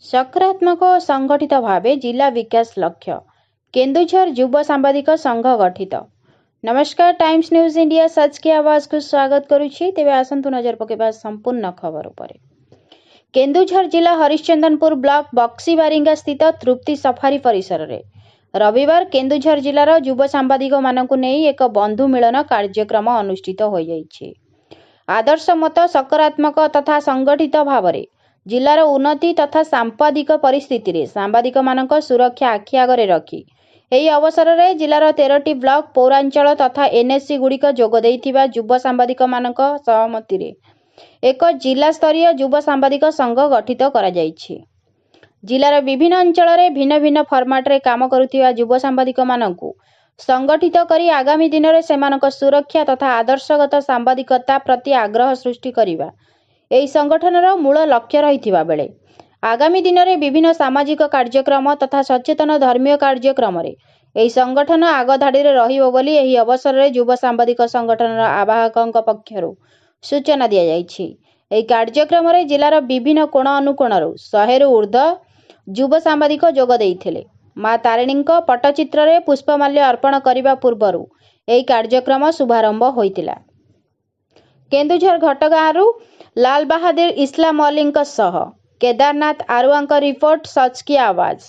सकारात्मक और संगठित भाव जिला विकास लक्ष्य केन्दुझर युव सांबादिक संघ गठित। नमस्कार, टाइम्स न्यूज इंडिया सच की आवाज को स्वागत करुछि। तेबे आसंतु नजर पकेबा संपूर्ण खबर उपरे। केन्दुझर जिला हरिश्चंद्रपुर ब्लॉक बक्सीबारिंगा स्थित तृप्ति सफारी परिसर रे रविवार केन्दुझर जिलार युव सांबादिक मानकु नेई एक बंधु मिलन कार्यक्रम अनुष्ठित होई जाइछि। आदर्श मत सकारात्मक तथा संगठित भावरे जिलार उन्नति तथा सांपादिक परिस्थिति रे सांबादिक मानक सुरक्षा आखि आगरे रखी एही अवसर रे जिलार 13टी ब्लॉक पौरांचल तथा एनएससी गुड़िक जोग देइथिबा युव सांबादिक मानक सहमति रे एक जिला स्तरीय युव सांबादिक संघ गठित करा जाइछि। जिलार विभिन्न अंचल रे भिन्न भिन्न फॉर्मेट रे काम करुथिबा युव सांबादिक मानकु संगठित करी आगामी दिन रे सेमानक सुरक्षा तथा आदर्शगत सांबादिकता प्रति आग्रह सृष्टि करिबा एही संगठनर मूल लक्ष्य रहिथिबा बेले आगामी दिन में विभिन्न सामाजिक कार्यक्रम तथा सचेतन धर्मीय कार्यक्रम रे एही संगठन आगधाड़ी रे रहिबो बोली एही अवसर रे युव सांबादिक संगठनर आवाहकक पक्षरु सूचना दिया जाइछि। एही कार्यक्रम रे जिलार विभिन्न कोण अनुकोणरु 100 रु ऊर्ध्व युव सांबादिक जोग देइथिले। मां तारिणीक पट्टचित्र रे पुष्पमाल्य अर्पण करिबा पूर्वरु एही कार्यक्रम शुभारंभ होइतिला। केन्दुझर घटगाँरु लाल बहादुर इस्लाम अलीଙ୍କ सह केदारनाथ आरुआଙ୍କ रिपोर्ट सच की आवाज।